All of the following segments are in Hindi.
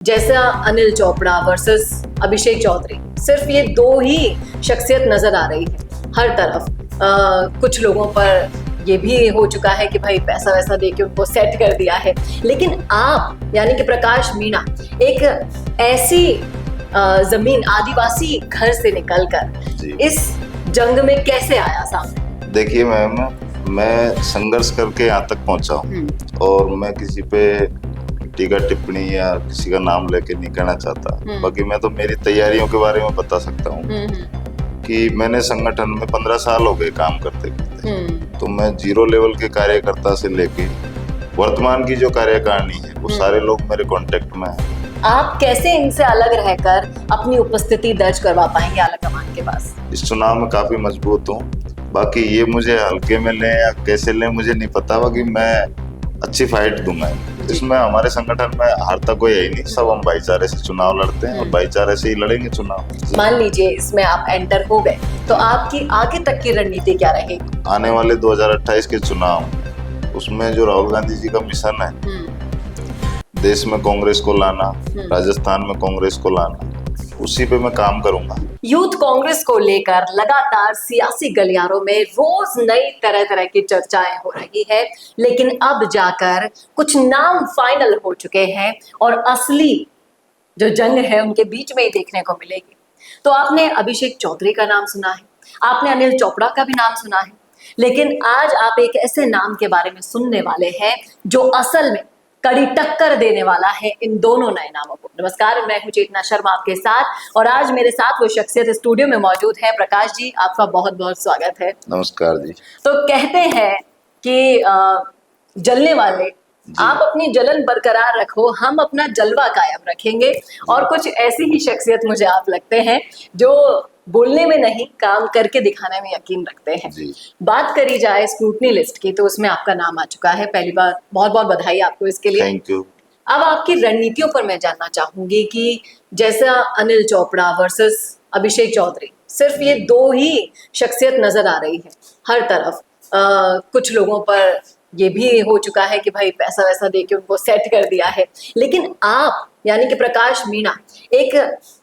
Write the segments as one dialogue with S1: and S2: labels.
S1: जैसा अनिल चोपड़ा वर्सेस अभिषेक चौधरी, सिर्फ ये दो ही शख्सियत नजर आ रही है हर तरफ। कुछ लोगों पर ये भी हो चुका है कि भाई पैसा वैसा दे के उनको सेट कर दिया है, लेकिन आप यानी कि प्रकाश मीणा एक ऐसी जमीन आदिवासी घर से निकलकर इस जंग में कैसे आया सामने?
S2: देखिए मैम, मैं संघर्ष करके यहाँ तक पहुँचा हूँ और मैं किसी पे टीका टिप्पणी या किसी का नाम लेके नहीं कहना चाहता। बाकी मैं तो मेरी तैयारियों के बारे में बता सकता हूँ कि मैंने संगठन में 15 साल हो गए काम करते करते। तो मैं जीरो लेवल के कार्यकर्ता से लेके वर्तमान की जो कार्यकारिणी है वो सारे लोग मेरे कांटेक्ट में हैं।
S1: आप कैसे इनसे अलग रहकर अपनी उपस्थिति दर्ज करवा पाएंगे आला कमान के पास?
S2: इस चुनाव में काफी मजबूत हूँ। बाकी ये मुझे हल्के में लें या कैसे लें मुझे नहीं पता, बाकी मैं अच्छी फाइट दूंगा। इसमें हमारे संगठन में हारता कोई है ही नहीं, सब हम भाईचारे से चुनाव लड़ते हैं और भाईचारे से ही लड़ेंगे चुनाव।
S1: मान लीजिए इसमें आप एंटर हो गए तो आपकी आगे तक की रणनीति क्या रहेगी?
S2: आने वाले 2028 के चुनाव, उसमें जो राहुल गांधी जी का मिशन है, देश में कांग्रेस को लाना, राजस्थान में कांग्रेस को लाना, उसी पे मैं काम करूंगा।
S1: यूथ कांग्रेस को लेकर लगातार सियासी गलियारों में रोज नई तरह तरह की चर्चाएं हो रही है, लेकिन अब जाकर कुछ नाम फाइनल हो चुके हैं और असली जो जंग है उनके बीच में ही देखने को मिलेगी। तो आपने अभिषेक चौधरी का नाम सुना है, आपने अनिल चोपड़ा का भी नाम सुना है, लेकिन आज आप एक ऐसे नाम के बारे में सुनने वाले हैं जो असल में कड़ी टक्कर देने वाला है इन दोनों नए नामों को। नमस्कार, मैं हूं चेतना शर्मा आपके साथ और आज मेरे साथ वो शख्सियत स्टूडियो में मौजूद है। प्रकाश जी, आपका बहुत बहुत स्वागत है।
S2: नमस्कार जी।
S1: तो कहते हैं कि जलने वाले आप अपनी जलन बरकरार रखो, हम अपना जलवा कायम रखेंगे। और कुछ ऐसी ही शख्सियत मुझे आप लगते हैं जो बोलने में नहीं काम करके दिखाने में यकीन रखते हैं। बात करी जाए स्क्रूटनी लिस्ट की तो उसमें आपका नाम आ चुका है। पहली बार बहुत बहुत बधाई आपको इसके लिए।
S2: Thank you.
S1: अब आपकी रणनीतियों पर मैं जानना चाहूंगी कि जैसा अनिल चोपड़ा वर्सेस अभिषेक चौधरी, सिर्फ ये दो ही शख्सियत नजर आ रही है हर तरफ। कुछ लोगों पर ये भी हो चुका है कि भाई पैसा वैसा दे के उनको सेट कर दिया है, लेकिन आप यानी कि प्रकाश मीणा एक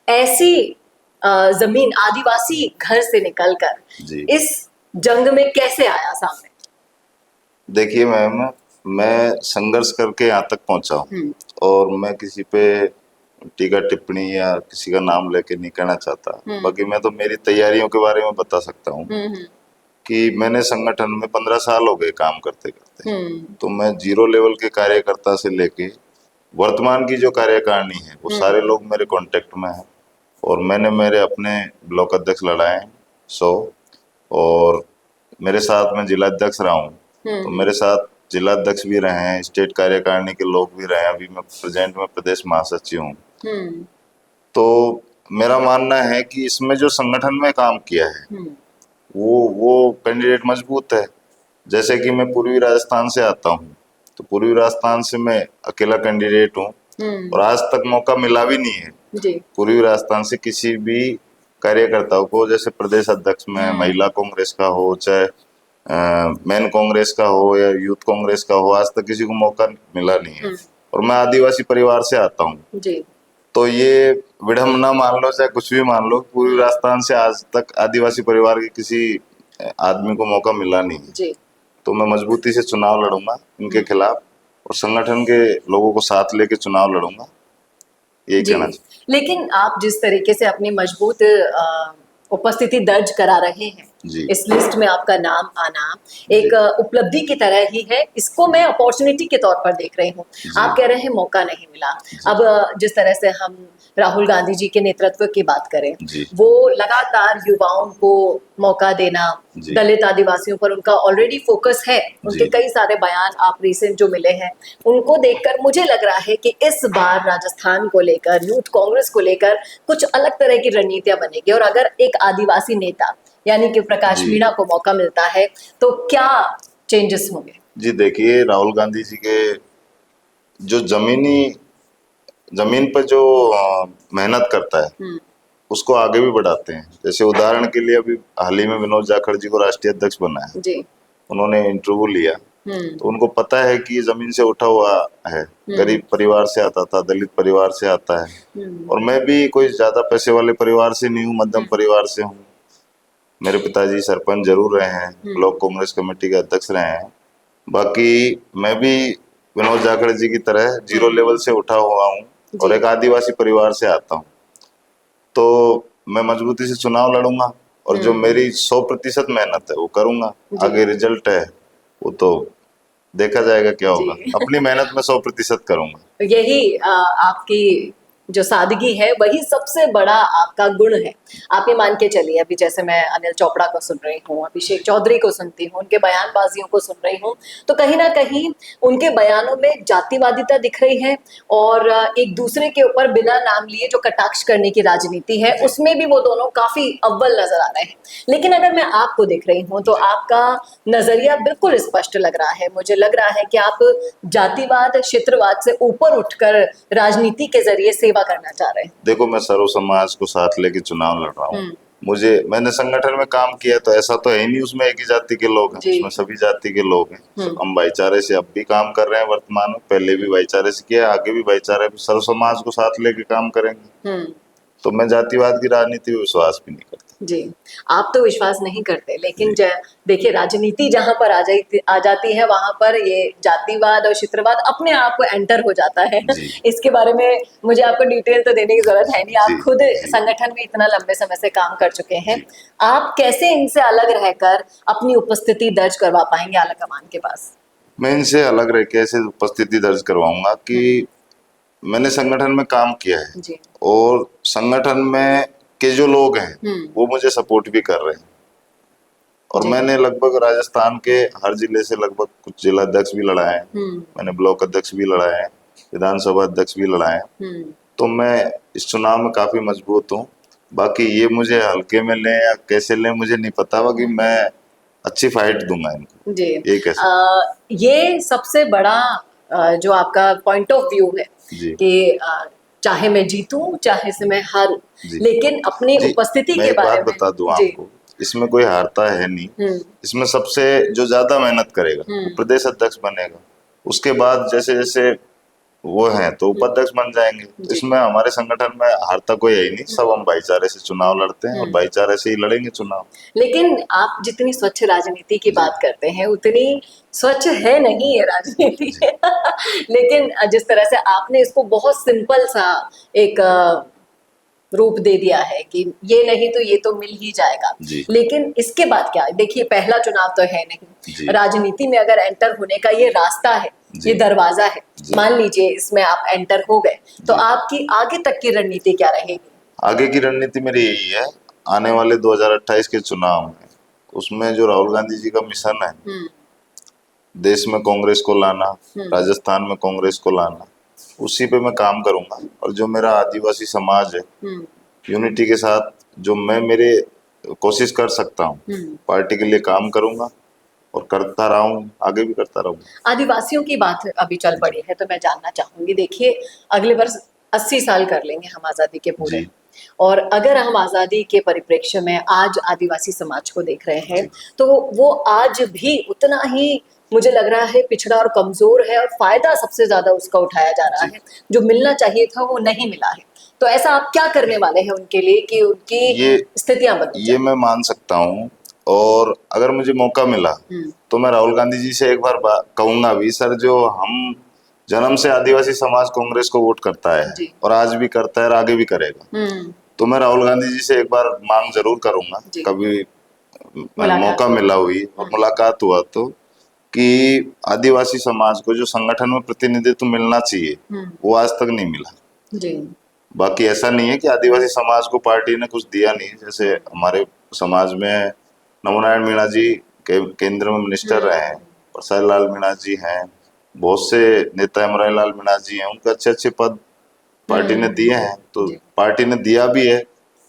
S1: ऐसी जमीन आदिवासी घर से निकलकर इस जंग में कैसे आया सामने?
S2: देखिए मैम, मैं संघर्ष करके यहाँ तक पहुंचा हूँ और मैं किसी पे टीका टिप्पणी या किसी का नाम लेके नहीं कहना चाहता। बाकी मैं तो मेरी तैयारियों के बारे में बता सकता हूँ कि मैंने संगठन में 15 साल हो गए काम करते करते। तो मैं जीरो लेवल के कार्यकर्ता से लेके वर्तमान की जो कार्यकारिणी है वो सारे लोग मेरे कांटेक्ट में हैं और मैंने मेरे अपने ब्लॉक अध्यक्ष लड़ाए 100 और मेरे साथ में जिला अध्यक्ष रहा हूँ। तो मेरे साथ जिला अध्यक्ष भी रहे हैं, स्टेट कार्यकारिणी के लोग भी रहे हैं। अभी मैं प्रेजेंट में प्रदेश महासचिव हूँ। तो मेरा मानना है कि इसमें जो संगठन में काम किया है वो कैंडिडेट मजबूत है। जैसे कि मैं पूर्वी राजस्थान से आता हूँ, तो पूर्वी राजस्थान से मैं अकेला कैंडिडेट हूँ और आज तक मौका मिला भी नहीं है पूर्वी राजस्थान से किसी भी कार्यकर्ताओं को, जैसे प्रदेश अध्यक्ष में महिला कांग्रेस का हो, चाहे मैन कांग्रेस का हो या यूथ कांग्रेस का हो, आज तक किसी को मौका मिला नहीं है। और मैं आदिवासी परिवार से आता हूँ, तो ये विडम्बना मान लो चाहे कुछ भी मान लो, पूर्वी राजस्थान से आज तक आदिवासी परिवार के किसी आदमी को मौका मिला नहीं है। तो मैं मजबूती से चुनाव लड़ूंगा इनके खिलाफ और संगठन के लोगों को साथ लेके चुनाव लड़ूंगा, यही कहना चाहिए।
S1: लेकिन आप जिस तरीके से अपनी मजबूत उपस्थिति दर्ज करा रहे हैं, इस लिस्ट में आपका नाम आना एक उपलब्धि की तरह ही है। इसको मैं अपॉर्चुनिटी के तौर पर देख रही हूँ। आप कह रहे हैं मौका नहीं मिला। अब जिस तरह से हम राहुल गांधी जी के नेतृत्व की बात करें, वो लगातार युवाओं को मौका देना, दलित आदिवासियों पर उनका ऑलरेडी फोकस है। उनके कई सारे बयान आप रिसेंट जो मिले हैं उनको देखकर मुझे लग रहा है कि इस बार राजस्थान को लेकर, यूथ कांग्रेस को लेकर कुछ अलग तरह की रणनीतियां बनेगी। और अगर एक आदिवासी नेता यानी कि प्रकाश मीणा को मौका मिलता है तो क्या चेंजेस होंगे?
S2: जी देखिए, राहुल गांधी जी के जो जमीन पर जो मेहनत करता है उसको आगे भी बढ़ाते हैं। जैसे उदाहरण के लिए अभी हाल ही में विनोद जाखड़ जी को राष्ट्रीय अध्यक्ष बनाया, उन्होंने इंटरव्यू लिया तो उनको पता है कि ये जमीन से उठा हुआ है, गरीब परिवार से आता था, दलित परिवार से आता है। और मैं भी कोई ज्यादा पैसे वाले परिवार से नहीं हूँ, मध्यम परिवार से हूँ। मेरे पिताजी सरपंच जरूर रहे हैं, ब्लॉक कांग्रेस कमेटी के अध्यक्ष रहे हैं। बाकी मैं भी विनोद जाखड़ जी की तरह जीरो लेवल से उठा हुआ हूँ और एक आदिवासी परिवार से आता हूँ। तो मैं मजबूती से चुनाव लड़ूंगा और जो मेरी 100% मेहनत है वो करूंगा। आगे रिजल्ट है वो तो देखा जाएगा क्या होगा। अपनी मेहनत में 100% करूंगा।
S1: यही आपकी जो सादगी है वही सबसे बड़ा आपका गुण है। आप ये मान के चलिए, अभी जैसे मैं अनिल चोपड़ा को सुन रही हूँ, अभिषेक चौधरी को सुनती हूँ, उनके बयानबाजियों को सुन रही हूँ, तो कहीं ना कहीं उनके बयानों में जातिवादिता दिख रही है और एक दूसरे के ऊपर बिना नाम लिए जो कटाक्ष करने की राजनीति है उसमें भी वो दोनों काफी अव्वल नजर आ रहे हैं। लेकिन अगर मैं आपको देख रही हूँ तो आपका नजरिया बिल्कुल स्पष्ट लग रहा है। मुझे लग रहा है कि आप जातिवाद, क्षेत्रवाद से ऊपर उठकर राजनीति के जरिए सेवा करना चाह रहे हैं।
S2: देखो, मैं सर्व समाज को साथ लेके चुनाव लड़ रहा हूँ। मैंने संगठन में काम किया तो ऐसा तो है ही नहीं उसमें एक ही जाति के लोग हैं, उसमें सभी जाति के लोग हैं। हम भाईचारे से अब भी काम कर रहे हैं वर्तमान में, पहले भी भाईचारे से किया, आगे भी भाईचारे, सर्व समाज को साथ लेके काम करेंगे। तो मैं जातिवाद की राजनीति में विश्वास भी नहीं करता।
S1: जी, आप तो विश्वास नहीं करते, लेकिन देखिए राजनीति जहां पर आ जाती है वहां पर ये जातिवाद और क्षेत्रवाद अपने आप एंटर हो जाता है। इसके बारे में मुझे आपको डिटेल तो देने की जरूरत है नहीं, आप खुद संगठन में इतना लंबे समय से काम कर चुके हैं। आप कैसे इनसे अलग रहकर अपनी उपस्थिति दर्ज करवा पाएंगे आला कमान के पास?
S2: मैं इनसे अलग रह के ऐसे उपस्थिति दर्ज करवाऊंगा कि मैंने संगठन में काम किया है और संगठन में के जो लोग हैं वो मुझे सपोर्ट भी कर रहे हैं। और मैंने लगभग राजस्थान के हर जिले से लगभग कुछ जिला अध्यक्ष भी लड़ाए हैं, मैंने ब्लॉक अध्यक्ष भी लड़ाए हैं, विधानसभा अध्यक्ष भी लड़ाए हैं। तो मैं इस चुनाव में काफी मजबूत हूँ। बाकी ये मुझे हल्के में लें या कैसे लें मुझे नहीं पता, बाकी मैं अच्छी फाइट दूंगा इनको।
S1: जी, ये सबसे बड़ा जो आपका पॉइंट ऑफ व्यू है कि चाहे मैं जीतूं चाहे से मैं हारूं, लेकिन अपनी उपस्थिति के बारे में
S2: बता दूं आपको, इसमें कोई हारता है नहीं। इसमें सबसे जो ज्यादा मेहनत करेगा वो प्रदेश अध्यक्ष बनेगा, उसके बाद जैसे जैसे वो हैं तो उपाध्यक्ष बन जाएंगे। तो इसमें हमारे संगठन में हारता कोई है ही नहीं, सब हम भाईचारे से चुनाव लड़ते हैं और भाईचारे से ही लड़ेंगे चुनाव।
S1: लेकिन आप जितनी स्वच्छ राजनीति की बात करते हैं उतनी स्वच्छ है नहीं ये राजनीति। लेकिन जिस तरह से आपने इसको बहुत सिंपल सा एक रूप दे दिया है कि ये नहीं तो ये तो मिल ही जाएगा, लेकिन इसके बाद क्या? देखिए पहला चुनाव तो है नहीं, राजनीति में अगर एंटर होने का ये रास्ता है, ये दरवाजा है, मान लीजिए इसमें आप एंटर हो गए तो आपकी आगे तक की रणनीति क्या रहेगी?
S2: आगे की रणनीति मेरी यही है, आने वाले 2028 के चुनाव में उसमें जो राहुल गांधी जी का मिशन है, देश में कांग्रेस को लाना, राजस्थान में कांग्रेस को लाना, उसी पे मैं काम करूंगा। और जो मेरा आदिवासी समाज है, यूनिटी के साथ जो मैं मेरे कोशिश कर सकता हूँ, पार्टी के लिए काम करूंगा और करता रहा हूँ, आगे भी करता रहूंगा।
S1: आदिवासियों की बात अभी चल पड़ी है तो मैं जानना चाहूंगी, देखिए अगले वर्ष 80 साल कर लेंगे हम आजादी के पूरे, और अगर हम आजादी के परिप्रेक्ष्य में आज आदिवासी समाज को देख रहे हैं तो वो आज भी उतना ही मुझे लग रहा है पिछड़ा और कमजोर है, और फायदा सबसे ज्यादा उसका उठाया जा रहा है, जो मिलना चाहिए था वो नहीं मिला है। तो ऐसा आप क्या करने वाले हैं उनके लिए कि उनकी स्थितियां बदल जाएं?
S2: ये मैं मान सकता हूँ, और अगर मुझे मौका मिला तो मैं राहुल गांधी जी से एक बार कहूंगा भी, सर जो हम जन्म से आदिवासी समाज कांग्रेस को वोट करता है और आज भी करता है और आगे भी करेगा, तो मैं राहुल गांधी जी से एक बार मांग जरूर करूंगा, कभी मौका मिला हुई और मुलाकात हुआ तो, कि आदिवासी समाज को जो संगठन में प्रतिनिधित्व मिलना चाहिए वो आज तक नहीं मिला। बाकी ऐसा नहीं है कि आदिवासी समाज को पार्टी ने कुछ दिया नहीं, जैसे हमारे समाज में नमोनारायण मीणा जी केंद्र में मिनिस्टर रहे हैं, प्रसाद लाल मीणा जी हैं, बहुत से नेता अमराई लाल मीणा जी हैं, उनको अच्छे अच्छे पद पार्टी ने दिए हैं। तो पार्टी ने दिया भी है,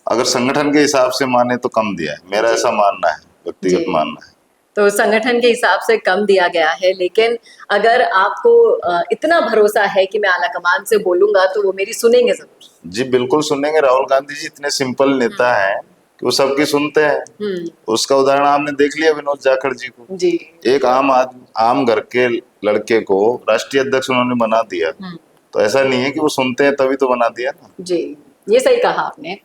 S2: अगर संगठन के हिसाब से माने तो कम दिया है, मेरा ऐसा मानना है, व्यक्तिगत मानना है।
S1: तो संगठन के हिसाब से कम दिया गया है, लेकिन अगर आपको इतना भरोसा है कि मैं आला कमान से बोलूंगा तो वो मेरी सुनेंगे जरूर?
S2: जी बिल्कुल सुनेंगे। राहुल गांधी जी इतने सिंपल नेता हैं कि वो सबकी सुनते हैं। उसका उदाहरण आपने देख लिया विनोद जाखड़ जी को।
S1: जी।
S2: एक आम घर के लड़के को राष्ट्रीय अध्यक्ष उन्होंने बना दिया, तो ऐसा नहीं है कि वो सुनते हैं तभी तो बना दिया ना।
S1: जी, ये सही कहा आपने।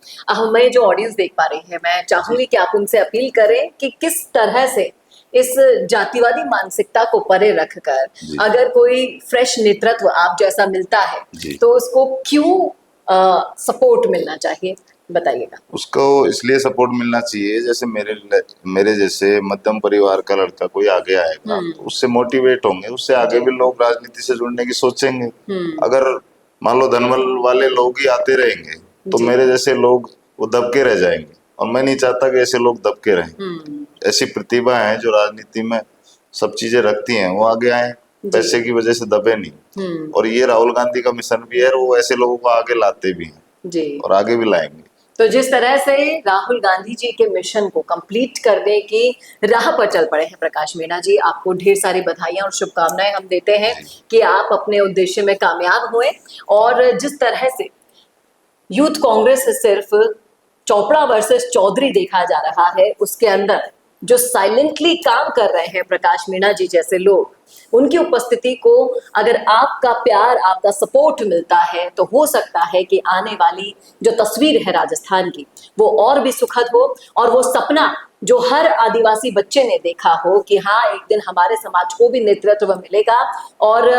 S1: मैं जो ऑडियंस देख पा रही है, मैं चाहूंगी कि आप उनसे अपील करें कि किस तरह से इस जातिवादी मानसिकता को परे रखकर अगर कोई फ्रेश नेतृत्व आप जैसा मिलता है तो उसको क्यों सपोर्ट मिलना चाहिए, बताइएगा।
S2: उसको इसलिए सपोर्ट मिलना चाहिए, जैसे मेरे जैसे मध्यम परिवार का लड़का कोई आगे आएगा तो उससे मोटिवेट होंगे, उससे आगे भी लोग राजनीति से जुड़ने की सोचेंगे। अगर मान लो धनबल वाले लोग ही आते रहेंगे तो मेरे जैसे लोग वो दबके रह जाएंगे, और मैं नहीं चाहता कि ऐसे लोग दबके रहें। ऐसी प्रतिभा है जो राजनीति में सब चीजें रखती हैं, वो आगे आए, पैसे की वजह से दबे नहीं। और ये राहुल गांधी का मिशन भी है, और वो ऐसे लोगों को आगे लाते भी हैं और आगे भी लाएंगे।
S1: तो जिस तरह से राहुल गांधी जी के मिशन को कंप्लीट करने की राह पर चल पड़े हैं प्रकाश मीणा जी, आपको ढेर सारी बधाइयां और शुभकामनाएं हम देते हैं कि आप अपने उद्देश्य में कामयाब हुए। और जिस तरह से यूथ कांग्रेस सिर्फ चोपड़ा वर्सेस चौधरी देखा जा रहा है, उसके अंदर जो साइलेंटली काम कर रहे हैं प्रकाश मीणा जी जैसे लोग, उनकी उपस्थिति को अगर आपका प्यार, आपका सपोर्ट मिलता है तो हो सकता है कि आने वाली जो तस्वीर है राजस्थान की वो और भी सुखद हो, और वो सपना जो हर आदिवासी बच्चे ने देखा हो कि हाँ एक दिन हमारे समाज को भी नेतृत्व मिलेगा और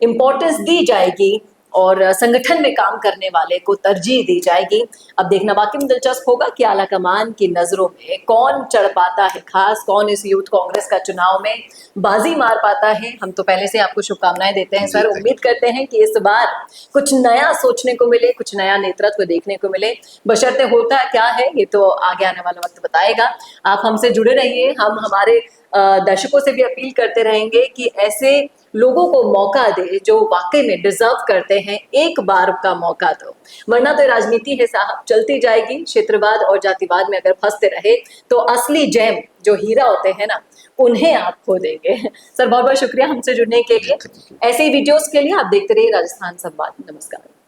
S1: इम्पोर्टेंस दी जाएगी और संगठन में काम करने वाले को तरजीह दी जाएगी। अब देखना वाकई में दिलचस्प होगा कि आला कमान की नजरों में कौन चढ़ पाता है, खास कौन इस यूथ कांग्रेस का चुनाव में बाजी मार पाता है। हम तो पहले से आपको शुभकामनाएं देते हैं सर, उम्मीद करते हैं कि इस बार कुछ नया सोचने को मिले, कुछ नया नेतृत्व देखने को मिले। बशर्ते होता क्या है ये तो आगे आने वाला वक्त बताएगा। आप हमसे जुड़े रहिए, हम हमारे दर्शकों से भी अपील करते रहेंगे कि ऐसे लोगों को मौका दे जो वाकई में डिजर्व करते हैं, एक बार का मौका दो, वरना तो राजनीति है साहब चलती जाएगी। क्षेत्रवाद और जातिवाद में अगर फंसते रहे तो असली जेम जो हीरा होते हैं ना, उन्हें आप खो देंगे। सर बहुत बहुत शुक्रिया हमसे जुड़ने के लिए। ऐसे ही वीडियोस के लिए आप देखते रहिए राजस्थान संवाद। नमस्कार।